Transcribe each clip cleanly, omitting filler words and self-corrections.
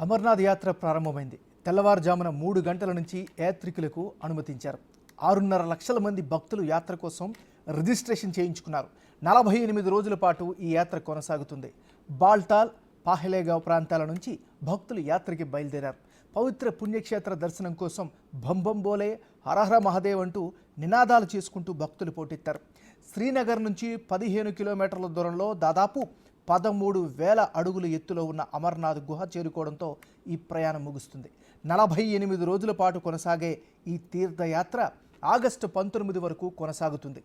అమర్నాథ్ యాత్ర ప్రారంభమైంది. తెల్లవారుజామున 3 గంటల నుంచి యాత్రికులకు అనుమతించారు. 6.5 లక్షల మంది భక్తులు యాత్ర కోసం రిజిస్ట్రేషన్ చేయించుకున్నారు. 48 రోజుల పాటు ఈ యాత్ర కొనసాగుతుంది. బాల్టాల్, పాహెలేగావ్ ప్రాంతాల నుంచి భక్తులు యాత్రకి బయలుదేరారు. పవిత్ర పుణ్యక్షేత్ర దర్శనం కోసం భంబం బోలే, హరహర మహాదేవ్ అంటూ నినాదాలు చేసుకుంటూ భక్తులు పోటెత్తారు. శ్రీనగర్ నుంచి 15 కిలోమీటర్ల దూరంలో దాదాపు 13,000 అడుగుల ఎత్తులో ఉన్న అమర్నాథ్ గుహ చేరుకోవడంతో ఈ ప్రయాణం ముగుస్తుంది. 48 రోజుల పాటు కొనసాగే ఈ తీర్థయాత్ర ఆగస్టు 19 వరకు కొనసాగుతుంది.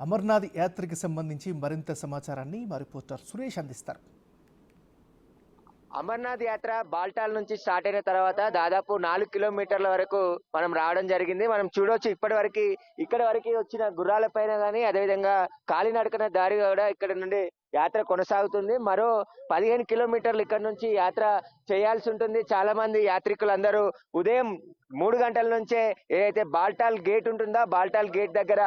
అమర్నాథ్ యాత్రకి సంబంధించి మరింత సమాచారాన్ని మా రిపోర్టర్ సురేష్ అందిస్తారు. అమర్నాథ్ యాత్ర బాల్టాల్ నుంచి స్టార్ట్ అయిన తర్వాత దాదాపు 4 కిలోమీటర్ల వరకు మనం రావడం జరిగింది. మనం చూడొచ్చు ఇక్కడ వరకు వచ్చిన గుర్రాల పైన కానీ అదేవిధంగా కాలినడకన దారి కూడా ఇక్కడ నుండి యాత్ర కొనసాగుతుంది. మరో 15 కిలోమీటర్లు ఇక్కడ నుంచి యాత్ర చేయాల్సి ఉంటుంది. చాలా మంది యాత్రికులందరూ ఉదయం 3 గంటల నుంచే ఏదైతే బాల్టాల్ గేట్ ఉంటుందో బాల్టాల్ గేట్ దగ్గర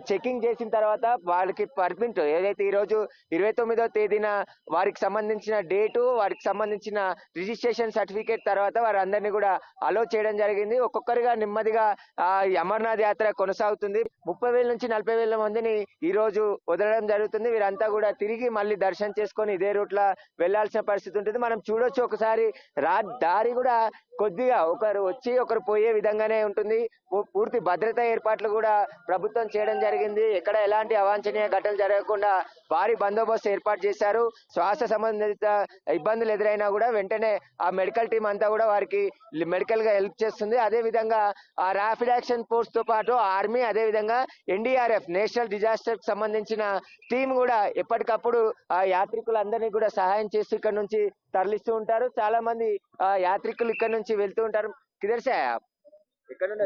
చెకింగ్ చేసిన తర్వాత వాళ్ళకి పర్మిట్ ఏదైతే ఈ రోజు 29వ తేదీన వారికి సంబంధించిన డేటు, వారికి సంబంధించిన రిజిస్ట్రేషన్ సర్టిఫికేట్ తర్వాత వారందరినీ కూడా అలో చేయడం జరిగింది. ఒక్కొక్కరిగా నెమ్మదిగా అమర్నాథ్ యాత్ర కొనసాగుతుంది. 30,000 నుంచి 40,000 మందిని ఈ రోజు వదలడం జరుగుతుంది. వీరంతా కూడా తిరిగి మళ్ళీ దర్శనం చేసుకొని ఇదే రూట్ లో వెళ్లాల్సిన పరిస్థితి ఉంటుంది. మనం చూడొచ్చు ఒకసారి దారి కూడా కొద్దిగా ఒకరు వచ్చి ఒకరు పోయే విధంగానే ఉంటుంది. పూర్తి భద్రతా ఏర్పాట్లు కూడా ప్రభుత్వం చేయడం జరిగింది. ఎక్కడ ఎలాంటి అవాంఛనీయ ఘటనలు జరగకుండా భారీ బందోబస్తు ఏర్పాటు చేశారు. శ్వాస సంబంధిత ఇబ్బందులు ఎదురైనా కూడా వెంటనే ఆ మెడికల్ టీం అంతా కూడా వారికి మెడికల్ గా హెల్ప్ చేస్తుంది. అదే విధంగా ఆ ర్యాపిడ్ యాక్షన్ ఫోర్స్ తో పాటు ఆర్మీ, అదే విధంగా NDRF నేషనల్ డిజాస్టర్ కి సంబంధించిన టీం కూడా ఎప్పటికప్పుడు ఆ యాత్రికులందరినీ కూడా సహాయం చేస్తూ ఇక్కడ నుంచి తరలిస్తూ ఉంటారు. చాలా మంది యాత్రికులు ఇక్కడ నుంచి వెళ్తూ ఉంటారు.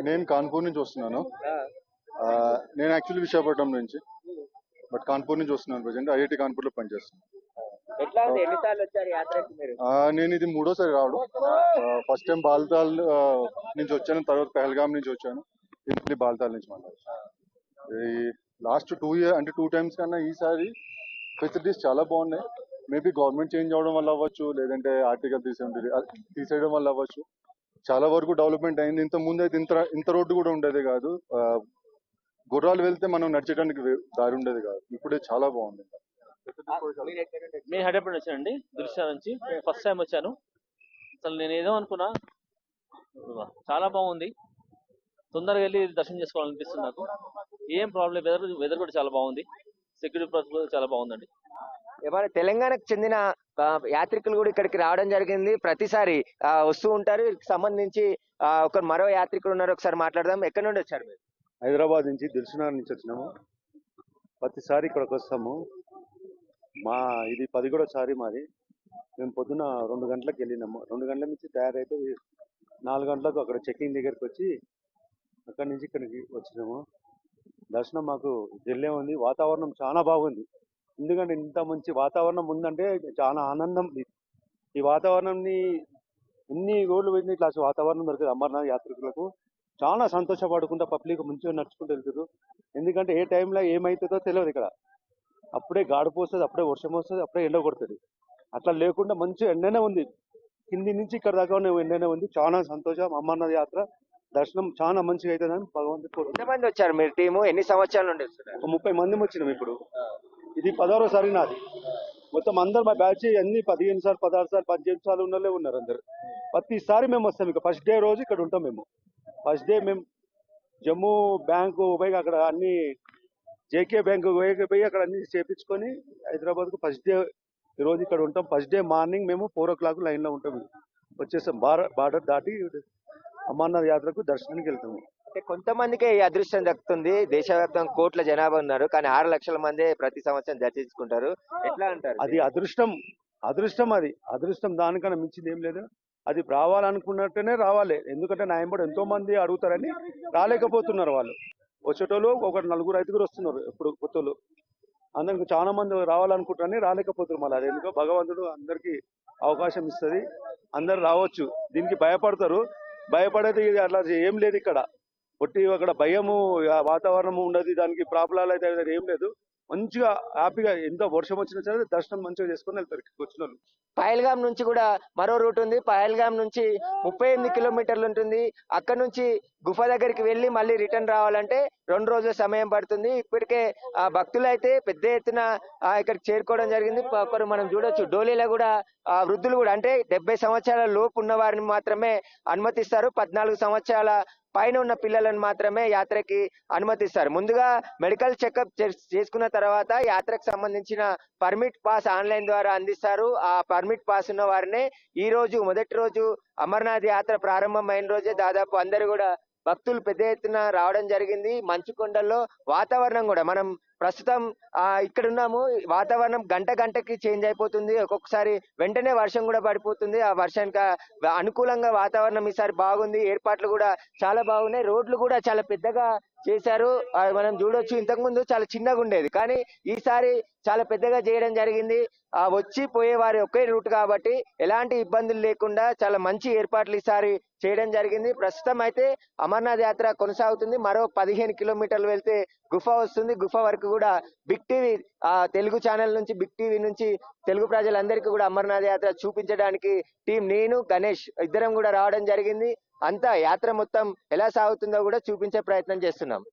నేను కాన్పూర్ నుంచి వస్తున్నాను. నేను యాక్చువల్లీ విశాఖపట్నం నుంచి, బట్ కాన్పూర్ నుంచి వస్తున్నాను. ప్రజెంట్ IIT కాన్పూర్ లో పనిచేస్తున్నాను. నేను ఇది 3వ సారి రావడం. ఫస్ట్ టైం బాల్తాల్ నుంచి వచ్చాను, తర్వాత పహల్గామ్ నుంచి వచ్చాను, ఇప్పుడు బాల్తాల్ నుంచి మాట్లాడుతున్నాను. ఈ లాస్ట్ 2 టైమ్స్ కన్నా ఈసారి ఫెసిలిటీస్ చాలా బాగున్నాయి. మేబీ గవర్నమెంట్ చేంజ్ అవడం వల్ల అవ్వచ్చు, లేదంటే ఆర్టికల్ తీసేయడం వల్ల అవ్వచ్చు, చాలా వరకు డెవలప్మెంట్ అయింది. ఇంత ముందు అయితే ఇంత రోడ్డు కూడా ఉండేది కాదు. గుర్రాలు వెళ్తే మనం నడిచడానికి దారి ఉండేది కాదు. ఇప్పుడే చాలా బాగుంది. నేను హైదరాబాద్ వచ్చానండి, దిల్షా నుంచి. ఫస్ట్ టైం వచ్చాను. అసలు నేను ఏదో అనుకున్నా, చాలా బాగుంది. తొందరగా వెళ్ళి దర్శనం చేసుకోవాలనిపిస్తుంది నాకు. ఏం ప్రాబ్లం, వెదర్ కూడా చాలా బాగుంది. సెక్యూరిటీ ప్రాసెస్ కూడా చాలా బాగుందండి. ఇవాళ తెలంగాణకు చెందిన యాత్రికులు కూడా ఇక్కడికి రావడం జరిగింది. ప్రతిసారి వస్తూ ఉంటారు. వీరికి సంబంధించి మరో యాత్రికులు ఉన్నారు, ఒకసారి మాట్లాడదాం. ఎక్కడి నుండి వచ్చారు మీరు? హైదరాబాద్ నుంచి, దిల్సుఖ్నగర్ నుంచి వచ్చినాము. ప్రతిసారి ఇక్కడికి వస్తాము. ఇది 11సారి మాది. మేము పొద్దున 2 గంటలకు వెళ్ళినాము. 2 గంటల నుంచి తయారైతే 4 గంటలకు అక్కడ చెకింగ్ దగ్గరికి వచ్చి అక్కడి నుంచి ఇక్కడికి వచ్చినాము. దర్శనం మాకు ఢిల్లీ ఉంది. వాతావరణం చాలా బాగుంది. ఎందుకంటే ఇంత మంచి వాతావరణం ఉందంటే చాలా ఆనందం. ఈ వాతావరణంని ఎన్ని రోజులు పోయింది ఇట్లా వాతావరణం దొరికింది అమర్నాథ్ యాత్రికులకు. చాలా సంతోషపడుకుంటా పబ్లిక్ మంచిగా నడుచుకుంటూ వెళ్తారు. ఎందుకంటే ఏ టైంలో ఏమవుతుందో తెలియదు. ఇక్కడ అప్పుడే గాడుపు వస్తుంది, అప్పుడే వర్షం వస్తుంది, అప్పుడే ఎండ కొడుతుంది. అట్లా లేకుండా మంచి ఎండనే ఉంది. కింది నుంచి ఇక్కడ దాకా ఎండనే ఉంది. చాలా సంతోషం. అమర్నాథ్ యాత్ర దర్శనం చాలా మంచిగా అవుతుందని భగవంతుడు. ఎంతమంది వచ్చారు మీరు టీము? ఎన్ని సంవత్సరాల నుండి వస్తున్నారు? 30 మంది వచ్చినాం. ఇప్పుడు ఇది 16వసారి నాది. మొత్తం అందరు మా బ్యాచ్ అన్ని 15 సార్లు, 16 సార్లు, 18 సార్లు ఉన్నోళ్ళే ఉన్నారు అందరు. ప్రతిసారి మేము వస్తాం. ఇక ఫస్ట్ డే రోజు ఇక్కడ ఉంటాం. ఫస్ట్ డే మేము జమ్మూ బ్యాంకు పోయి అక్కడ అన్ని JK బ్యాంకు పోయి అక్కడ అన్ని చేపించుకొని హైదరాబాద్కు ఫస్ట్ డే ఈరోజు ఇక్కడ ఉంటాం. ఫస్ట్ డే మార్నింగ్ మేము 4 o'clock లైన్లో ఉంటాం. వచ్చేసాం. బార్డర్ దాటి అమర్నాథ్ యాత్రకు దర్శనానికి వెళ్తాము. కొంతమందికే ఈ అదృష్టం దక్కుతుంది. దేశవ్యాప్తంగా కోట్ల జనాభా ఉన్నారు, కానీ 6 లక్షల మంది ప్రతి సంవత్సరం దర్శించుకుంటారు. ఎట్లా అంటారు? అది అదృష్టం అదృష్టం దానికన్నా మించింది ఏం లేదు. అది రావాలనుకున్నట్టునే రావాలి. ఎందుకంటే నా ఎంబడి ఎంతో మంది అడుగుతారని రాలేకపోతున్నారు. వాళ్ళు వచ్చేటోళ్ళు ఒక 4-5 వస్తున్నారు. ఇప్పుడు కొత్తలు అందరికి చాలా మంది రావాలనుకుంటారని రాలేకపోతారు. మళ్ళీ అది ఎందుకో భగవంతుడు అందరికి అవకాశం ఇస్తుంది, అందరు రావచ్చు. దీనికి భయపడతారు, భయపడేది అట్లా ఏం లేదు ఇక్కడ. ఒట్టి అక్కడ భయము వాతావరణము ఉండదు, దానికి ప్రాబ్లాలు అయితే ఏం లేదు. మంచిగా హ్యాపీగా ఎంత వర్షం వచ్చినా సరే దర్శనం మంచిగా చేసుకొని వెళ్తారు ఇక్కడికి వచ్చిన వాళ్ళు. పహల్గాం నుంచి కూడా మరో రూట్ ఉంది. పహల్గాం నుంచి 38 కిలోమీటర్లు ఉంటుంది. అక్కడ నుంచి గుఫ దగ్గరికి వెళ్ళి మళ్ళీ రిటర్న్ రావాలంటే 2 రోజుల సమయం పడుతుంది. ఇప్పటికే భక్తులు అయితే పెద్ద ఎత్తున ఇక్కడికి చేరుకోవడం జరిగింది. ఒకరు మనం చూడొచ్చు, డోలీలో కూడా వృద్ధులు కూడా, అంటే 70 సంవత్సరాల లోపు ఉన్న వారిని మాత్రమే అనుమతిస్తారు. 14 సంవత్సరాల పైన ఉన్న పిల్లలను మాత్రమే యాత్రకి అనుమతిస్తారు. ముందుగా మెడికల్ చెకప్ చేసుకున్న తర్వాత యాత్రకు సంబంధించిన పర్మిట్ పాస్ ఆన్లైన్ ద్వారా అందిస్తారు. ఆ పర్మిట్ పాస్ ఉన్న వారినే ఈ రోజు మొదటి రోజు అమర్నాథ్ యాత్ర ప్రారంభమైన రోజే దాదాపు అందరూ కూడా భక్తులు పెద్ద ఎత్తున రావడం జరిగింది. మంచు కొండల్లో వాతావరణం కూడా, మనం ప్రస్తుతం ఇక్కడ ఉన్నాము, వాతావరణం గంటకి చేంజ్ అయిపోతుంది. ఒక్కొక్కసారి వెంటనే వర్షం కూడా పడిపోతుంది. ఆ వర్షానికి అనుకూలంగా వాతావరణం ఈసారి బాగుంది. ఏర్పాట్లు కూడా చాలా బాగున్నాయి. రోడ్లు కూడా చాలా పెద్దగా చేశారు. మనం చూడొచ్చు, ఇంతకుముందు చాలా చిన్నగా ఉండేది, కానీ ఈసారి చాలా పెద్దగా చేయడం జరిగింది. వచ్చి పోయే వారి ఒకే రూట్ కాబట్టి ఎలాంటి ఇబ్బందులు లేకుండా చాలా మంచి ఏర్పాట్లు ఈసారి చేయడం జరిగింది. ప్రస్తుతం అయితే అమర్నాథ్ యాత్ర కొనసాగుతుంది. మరో 15 కిలోమీటర్లు వెళ్తే గుఫ వస్తుంది. గుఫ వరకు కూడా బిగ్ టీవీ తెలుగు ఛానల్ నుంచి, బిగ్ టీవీ నుంచి తెలుగు ప్రజలందరికీ కూడా అమర్నాథ్ యాత్ర చూపించడానికి టీం, నేను గణేష్ ఇద్దరం కూడా రావడం జరిగింది. అంతా యాత్ర మొత్తం ఎలా సాగుతుందో కూడా చూపించే ప్రయత్నం చేస్తున్నాం.